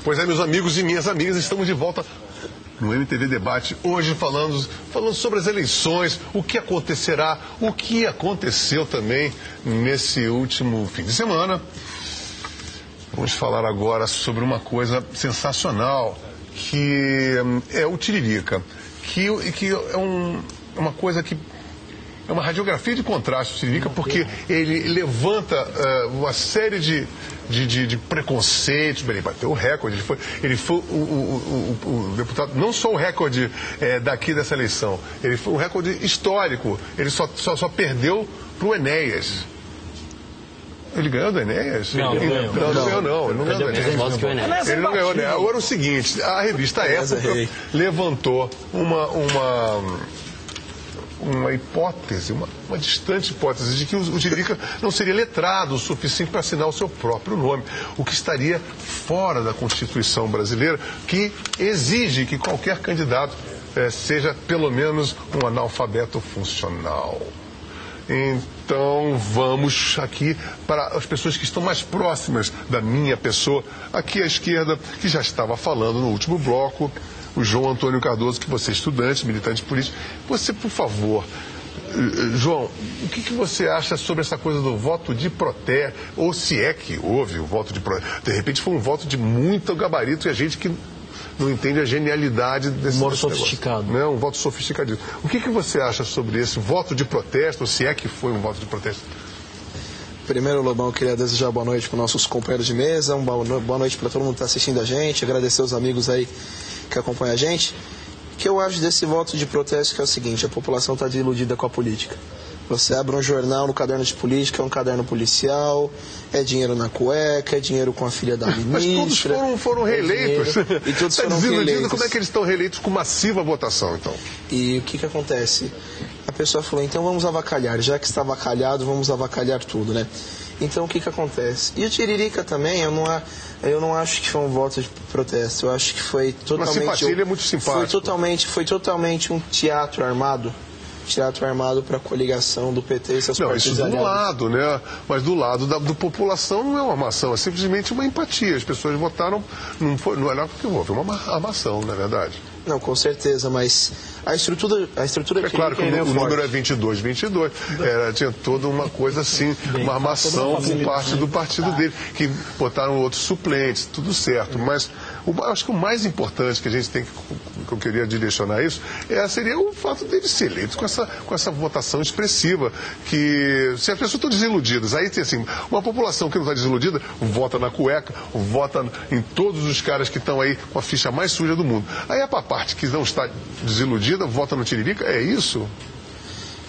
Pois é, meus amigos e minhas amigas, estamos de volta no MTV Debate, hoje falando sobre as eleições, o que acontecerá, o que aconteceu também nesse último fim de semana. Vamos falar agora sobre uma coisa sensacional, que é o Tiririca, que é uma coisa que é uma radiografia de contraste, o Tiririca, porque ele levanta uma série de preconceitos. Ele bateu o recorde, ele foi o deputado, não só o recorde daqui dessa eleição, ele foi um recorde histórico, ele só perdeu para o Enéas. Ele ganhou do Enéas? Não, ele não ganhou do Enéas. Ele não ganhou, né? Agora o seguinte, a revista Época levantou uma hipótese, uma distante hipótese de que o Tiririca não seria letrado o suficiente para assinar o seu próprio nome, o que estaria fora da Constituição brasileira, que exige que qualquer candidato seja pelo menos um analfabeto funcional. Então, vamos aqui para as pessoas que estão mais próximas da minha pessoa, aqui à esquerda, que já estava falando no último bloco, o João Antônio Cardoso, que você é estudante, militante político. Você, por favor, João, o que você acha sobre essa coisa do voto de protesto, ou se é que houve o voto de protesto? De repente foi um voto de muito gabarito e a gente que não entende a genialidade desse voto sofisticado. Negócio, né? Um voto sofisticadíssimo. O que você acha sobre esse voto de protesto, ou se é que foi um voto de protesto? Primeiro, Lobão, eu queria desejar boa noite para os nossos companheiros de mesa, boa noite para todo mundo que está assistindo a gente, agradecer os amigos aí que acompanham a gente. O que eu acho desse voto de protesto que é o seguinte: a população está desiludida com a política. Você abre um jornal no caderno de política, é um caderno policial, é dinheiro na cueca, é dinheiro com a filha da ministra. Mas todos foram reeleitos. E todos foram reeleitos. Como é que eles estão reeleitos com massiva votação, então? E o que acontece? A pessoa falou, então vamos avacalhar. Já que está avacalhado, vamos avacalhar tudo, né? Então o que acontece? E o Tiririca também, eu não acho que foi um voto de protesto. Eu acho que foi totalmente... Uma simpatia, ele é muito simpático. Foi totalmente um teatro armado para a coligação do PT e seus partidos aliados. Isso do lado, né? Mas do lado da população não é uma armação, é simplesmente uma empatia. As pessoas votaram, não era porque houve uma armação, na verdade. Não, com certeza, mas a estrutura é claro que o número é 22. Tinha toda uma coisa assim, uma armação por parte do partido dele, que botaram outros suplentes, tudo certo. Mas acho que o mais importante que a gente tem que eu queria direcionar isso, seria o fato dele ser eleito com essa votação expressiva, que se as pessoas estão desiludidas, aí tem assim, uma população que não está desiludida, vota na cueca, vota em todos os caras que estão aí com a ficha mais suja do mundo. Aí a parte que não está desiludida, vota no Tiririca, é isso?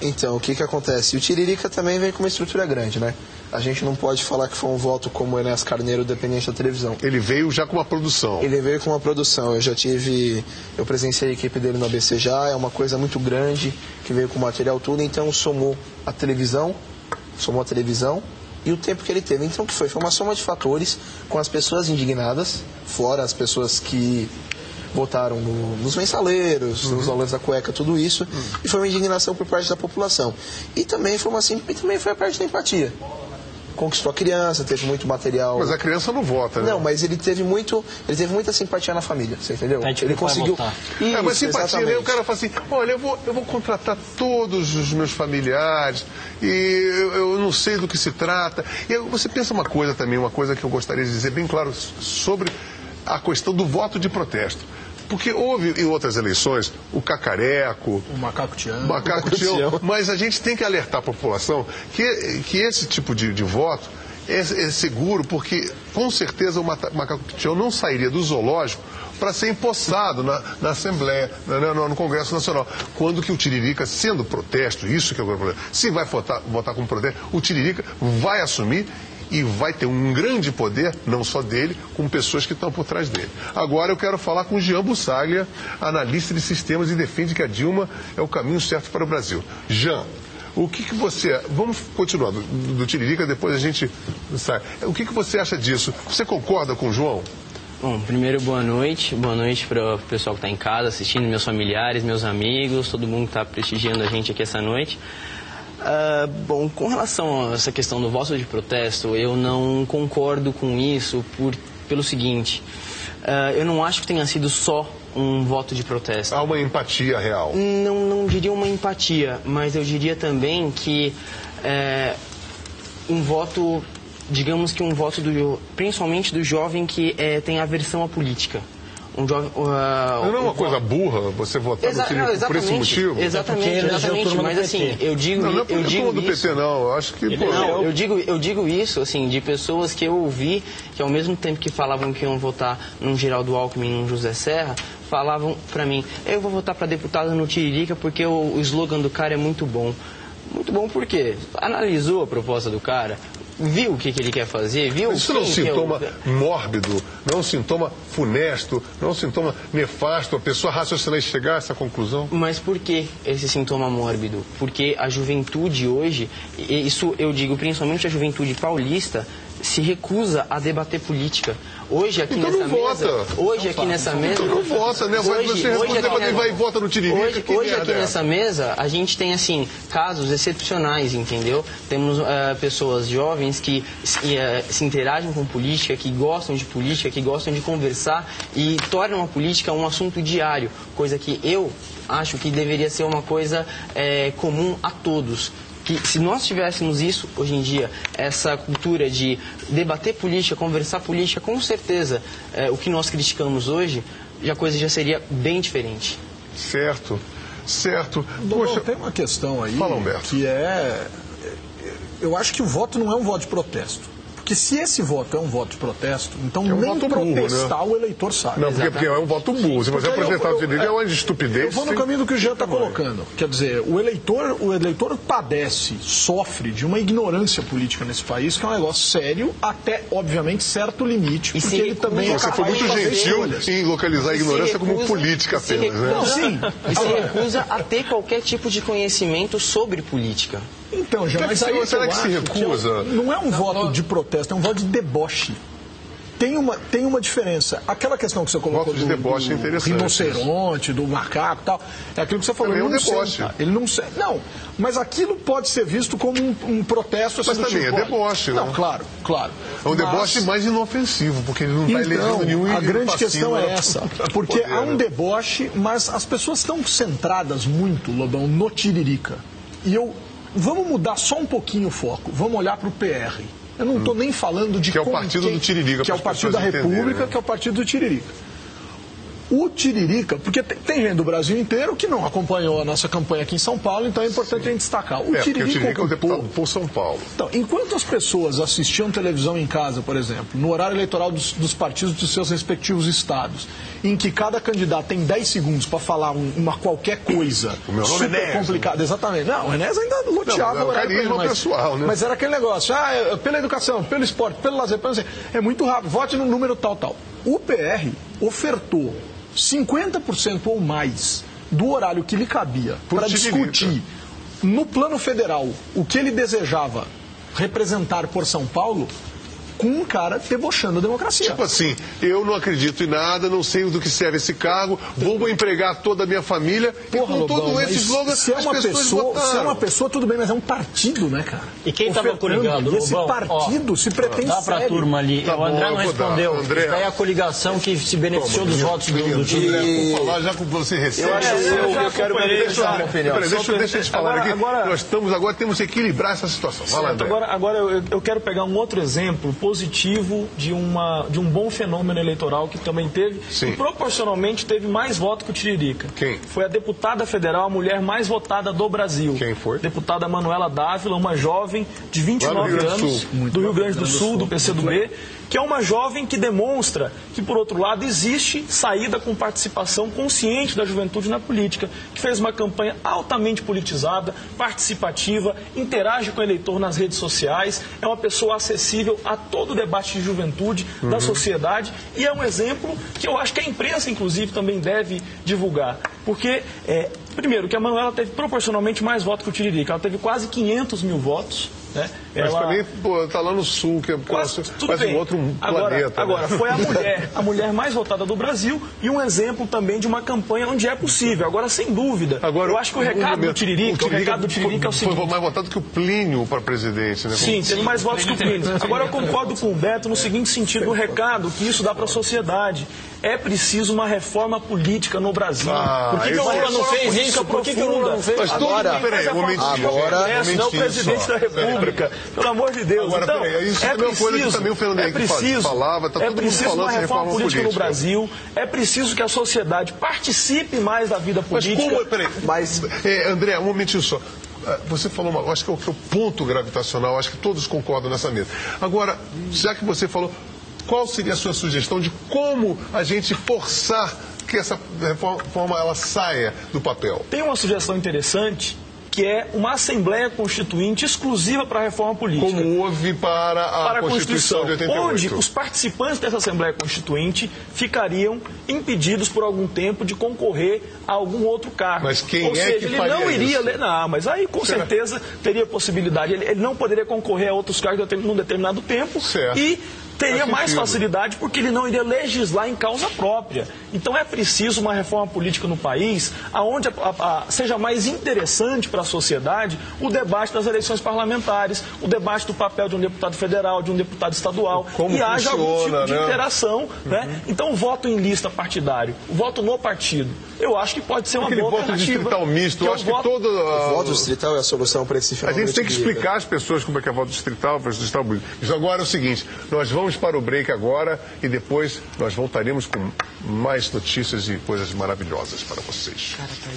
Então, o que acontece? O Tiririca também vem com uma estrutura grande, né? A gente não pode falar que foi um voto como o Enéas Carneiro, dependente da televisão. Ele veio já com uma produção. Ele veio com uma produção. Eu presenciei a equipe dele no ABC já, é uma coisa muito grande, que veio com material tudo, então somou a televisão e o tempo que ele teve. Então, o que foi? Foi uma soma de fatores, com as pessoas indignadas, fora as pessoas que votaram nos mensaleiros, nos valores da cueca, tudo isso, e foi uma indignação por parte da população. E também foi a parte da empatia. Conquistou a criança, teve muito material. Mas a criança não vota, né? Não, mas ele teve muita simpatia na família, você entendeu? Ele conseguiu. Isso, mas simpatia, né? O cara fala assim, olha, eu vou contratar todos os meus familiares e eu não sei do que se trata. E você pensa uma coisa também, uma coisa que eu gostaria de dizer bem claro sobre a questão do voto de protesto. Porque houve em outras eleições o cacareco, o macaco tião, mas a gente tem que alertar a população que esse tipo de voto é seguro, porque com certeza o macaco tião não sairia do zoológico para ser empossado na Assembleia, no Congresso Nacional. Quando que o Tiririca, sendo protesto, isso que é o problema, se vai votar como protesto, o Tiririca vai assumir e vai ter um grande poder, não só dele, com pessoas que estão por trás dele. Agora eu quero falar com o Jean Busaglia, analista de sistemas, e defende que a Dilma é o caminho certo para o Brasil. Jean, o que você... Vamos continuar do Tiririca, depois a gente sai. O que você acha disso? Você concorda com o João? Bom, primeiro, boa noite para o pessoal que está em casa assistindo, meus familiares, meus amigos, todo mundo que está prestigiando a gente aqui essa noite. Bom, com relação a essa questão do voto de protesto, eu não concordo com isso pelo seguinte, eu não acho que tenha sido só um voto de protesto. Há uma empatia real. Não diria uma empatia, mas eu diria também que um voto, digamos que um voto principalmente do jovem que tem aversão à política. Não é uma coisa burra você votar no Tiririca por esse motivo? Exatamente, mas assim, eu digo não é porque turma do PT, não, eu acho que... Não, eu digo isso, assim, de pessoas que eu ouvi, que ao mesmo tempo que falavam que iam votar num Geraldo Alckmin e num José Serra, falavam pra mim, eu vou votar pra deputado no Tiririca porque o slogan do cara é muito bom. Muito bom por quê? Analisou a proposta do cara, viu o que ele quer fazer, viu... Mas isso não é um sintoma mórbido, não é um sintoma funesto, não é um sintoma nefasto, a pessoa raciocinar e chegar a essa conclusão? Mas por que esse sintoma mórbido? Porque a juventude hoje, e isso eu digo principalmente a juventude paulista, se recusa a debater política. Hoje aqui então nessa não mesa, vota. Hoje aqui nessa mesa, então não vota, né? Você vai e vota no Tiririca. Hoje aqui nessa mesa a gente tem assim casos excepcionais, entendeu? Temos pessoas jovens que se interagem com política, que gostam de política, que gostam de conversar e tornam a política um assunto diário, coisa que eu acho que deveria ser uma coisa comum a todos. Que se nós tivéssemos isso hoje em dia, essa cultura de debater política, conversar política, com certeza o que nós criticamos hoje, a coisa já seria bem diferente. Certo. Poxa, tem uma questão aí. Fala, Humberto. Que eu acho que o voto não é um voto de protesto. Porque se esse voto é um voto de protesto, então nem protestar burro, né? O eleitor sabe. Não, porque é um voto burro. Se você protestar o Tiririca, é uma estupidez. Eu vou no caminho do que o Jean está colocando. Quer dizer, o eleitor padece, sofre de uma ignorância política nesse país, que é um negócio sério, até, obviamente, certo limite. Porque ele também você foi muito gentil em localizar a ignorância como política apenas, né? Não, sim. E se recusa a ter qualquer tipo de conhecimento sobre política. Então, já, mas aí será que se recusa? Não é um voto de protesto, é um voto de deboche. Tem uma diferença. Aquela questão que você colocou de deboche do rinoceronte, do macaco e tal, é aquilo que você falou. Também é um deboche. Ele não, mas aquilo pode ser visto como um protesto. Mas também é deboche, não? Claro. É um deboche mais inofensivo, porque ele não está elegendo nenhum. A grande questão é essa. Porque há um deboche, mas as pessoas estão centradas muito, Lobão, no Tiririca. Vamos mudar só um pouquinho o foco. Vamos olhar para o PR. Eu não estou nem falando de... Que é o partido do Tiririca. Que é o partido da República, que é o partido do Tiririca. O Tiririca, porque tem gente do Brasil inteiro que não acompanhou a nossa campanha aqui em São Paulo, então é importante a gente destacar. O Tiririca é o deputado por São Paulo. Então, enquanto as pessoas assistiam televisão em casa, por exemplo, no horário eleitoral dos partidos dos seus respectivos estados, em que cada candidato tem 10 segundos para falar uma qualquer coisa super complicada. Exatamente. Não, o Enéas ainda loteava o horário carisma pessoal, né? Mas era aquele negócio, pela educação, pelo esporte, pelo lazer, é muito rápido, vote no número tal. O PR ofertou 50% ou mais do horário que lhe cabia para discutir no plano federal o que ele desejava representar por São Paulo, com um cara debochando a democracia. Tipo assim, eu não acredito em nada, não sei do que serve esse cargo, vou empregar toda a minha família. Porra, e com todo esse slogan, se é uma pessoa, tudo bem, mas é um partido, né, cara? E quem estava coligando? Esse partido se pretende dá para a turma ali. Tá o André não respondeu. André... Isso daí é a coligação que se beneficiou dos votos do Tiririca. Vou falar já com você recebe. Eu quero deixar a minha opinião. Deixa eu te falar aqui. Nós temos que equilibrar essa situação. Vai lá, André. Agora eu quero pegar um outro exemplo positivo de um bom fenômeno eleitoral que também teve, e proporcionalmente teve mais voto que o Tiririca. Quem? Foi a deputada federal, a mulher mais votada do Brasil. Quem foi? Deputada Manuela Dávila, uma jovem de 29 anos, do Rio Grande do Sul, do PCdoB, que é uma jovem que demonstra que, por outro lado, existe saída com participação consciente da juventude na política, que fez uma campanha altamente politizada, participativa, interage com o eleitor nas redes sociais, é uma pessoa acessível a todo o debate de juventude da sociedade e é um exemplo que eu acho que a imprensa, inclusive, também deve divulgar. Porque, primeiro, que a Manuela teve proporcionalmente mais votos que o Tiririca. Ela teve quase 500 mil votos Né? Mas também, pô, tá lá no sul, que é quase um outro planeta. Agora, né? foi a mulher mais votada do Brasil e um exemplo também de uma campanha onde é possível. Agora, sem dúvida, eu acho que o recado do Tiririca é o seguinte... Foi mais votado que o Plínio para presidente, né? Sim, teve mais votos que o Plínio. Agora, eu concordo com o Beto no seguinte sentido, o recado que isso dá para a sociedade. É preciso uma reforma política no Brasil. Por que o Lula não fez isso? Por que o Lula não fez? Mas agora, peraí, não é o presidente da República. Pelo amor de Deus. Agora, então, peraí, isso é uma coisa que também o Fernando Henrique falava, tá todo mundo falando uma de reforma política no Brasil. É preciso que a sociedade participe mais da vida política. Mas como, peraí, André, um momentinho só. Você falou, acho que é o ponto gravitacional, acho que todos concordam nessa mesa. Agora, já que você falou, qual seria a sua sugestão de como a gente forçar que essa reforma ela saia do papel? Tem uma sugestão interessante, que é uma Assembleia Constituinte exclusiva para a reforma política. Como houve para a Constituição de 88. Onde os participantes dessa Assembleia Constituinte ficariam impedidos por algum tempo de concorrer a algum outro cargo. Mas quem Ou seja, que ele faria não iria isso? Não, mas aí com certeza teria possibilidade. Ele não poderia concorrer a outros cargos num determinado tempo. Certo. E teria mais facilidade porque ele não iria legislar em causa própria. Então é preciso uma reforma política no país onde seja mais interessante para a sociedade o debate das eleições parlamentares, o debate do papel de um deputado federal, de um deputado estadual, e haja algum tipo de interação. Né? Então o voto em lista partidário, o voto no partido, eu acho que pode ser uma boa alternativa. Aquele voto distrital misto, eu acho que todo... O voto distrital é a solução para esse fenômeno. A gente tem que explicar às pessoas como é que é voto distrital, Isso agora é o seguinte, nós vamos para o break agora e depois nós voltaremos com mais notícias e coisas maravilhosas para vocês. Cara, tá